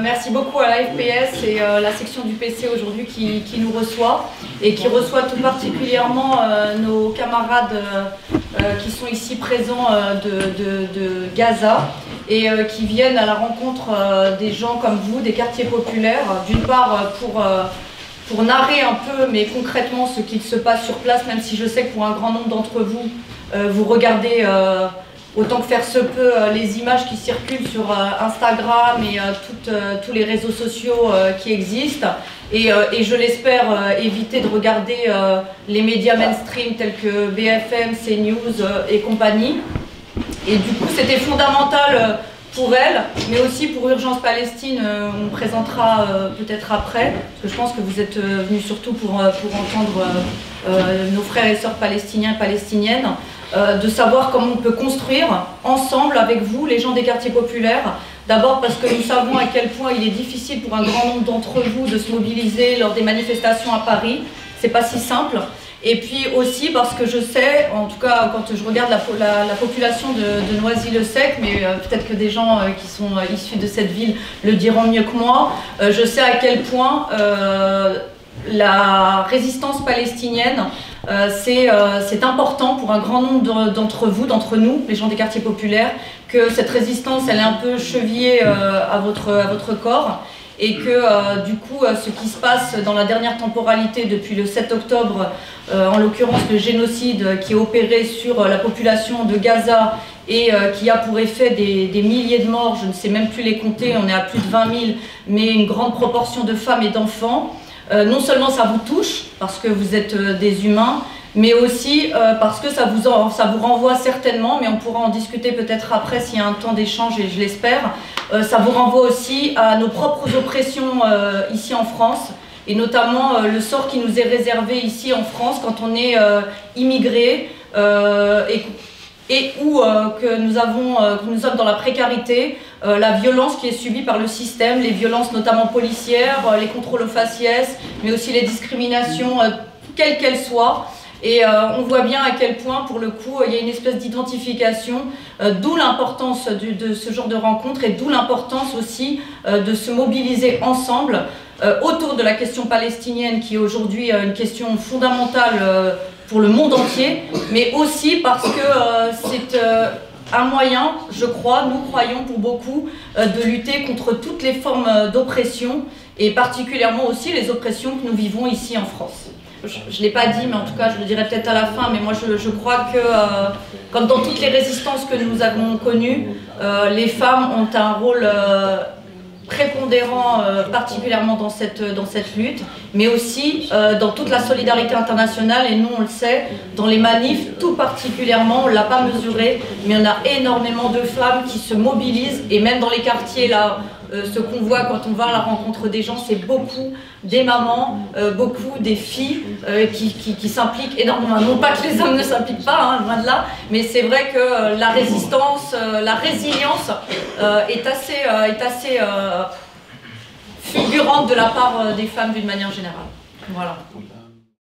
Merci beaucoup à la FPS et la section du PC aujourd'hui qui nous reçoit et qui reçoit tout particulièrement nos camarades qui sont ici présents de Gaza et qui viennent à la rencontre des gens comme vous, des quartiers populaires, d'une part pour narrer un peu, mais concrètement, ce qu'il se passe sur place, même si je sais que pour un grand nombre d'entre vous, vous regardez autant que faire se peut les images qui circulent sur Instagram et tous les réseaux sociaux qui existent. Et je l'espère éviter de regarder les médias mainstream tels que BFM, CNews et compagnie. Et du coup, c'était fondamental pour elle, mais aussi pour Urgence Palestine, on présentera peut-être après, parce que je pense que vous êtes venus surtout pour entendre nos frères et sœurs palestiniens et palestiniennes, de savoir comment on peut construire ensemble avec vous, les gens des quartiers populaires. D'abord parce que nous savons à quel point il est difficile pour un grand nombre d'entre vous de se mobiliser lors des manifestations à Paris. C'est pas si simple. Et puis aussi parce que je sais, en tout cas quand je regarde la population de Noisy-le-Sec, mais peut-être que des gens qui sont issus de cette ville le diront mieux que moi, je sais à quel point la résistance palestinienne, c'est important pour un grand nombre d'entre vous, d'entre nous, les gens des quartiers populaires, que cette résistance elle est un peu chevillée à votre corps. Et que du coup ce qui se passe dans la dernière temporalité depuis le 7 octobre, en l'occurrence le génocide qui est opéré sur la population de Gaza et qui a pour effet des milliers de morts, je ne sais même plus les compter, on est à plus de 20 000, mais une grande proportion de femmes et d'enfants, non seulement ça vous touche parce que vous êtes des humains, mais aussi parce que ça vous renvoie certainement, mais on pourra en discuter peut-être après s'il y a un temps d'échange et je l'espère, ça vous renvoie aussi à nos propres oppressions ici en France, et notamment le sort qui nous est réservé ici en France quand on est immigré et où que nous sommes dans la précarité, la violence qui est subie par le système, les violences notamment policières, les contrôles aux faciès, mais aussi les discriminations, quelles qu'elles soient. Et on voit bien à quel point, pour le coup, il y a une espèce d'identification, d'où l'importance de ce genre de rencontre et d'où l'importance aussi de se mobiliser ensemble autour de la question palestinienne, qui est aujourd'hui une question fondamentale pour le monde entier, mais aussi parce que c'est un moyen, je crois, nous croyons pour beaucoup, de lutter contre toutes les formes d'oppression et particulièrement aussi les oppressions que nous vivons ici en France. Je ne l'ai pas dit, mais en tout cas je le dirai peut-être à la fin, mais moi je crois que, comme dans toutes les résistances que nous avons connues, les femmes ont un rôle prépondérant, particulièrement dans cette lutte, mais aussi dans toute la solidarité internationale, et nous on le sait, dans les manifs tout particulièrement, on ne l'a pas mesuré, mais on a énormément de femmes qui se mobilisent, et même dans les quartiers là, ce qu'on voit quand on va à la rencontre des gens, c'est beaucoup des mamans, beaucoup des filles qui s'impliquent énormément. Non pas que les hommes ne s'impliquent pas, hein, loin de là, mais c'est vrai que la résistance, la résilience est assez fulgurante de la part des femmes d'une manière générale. Voilà.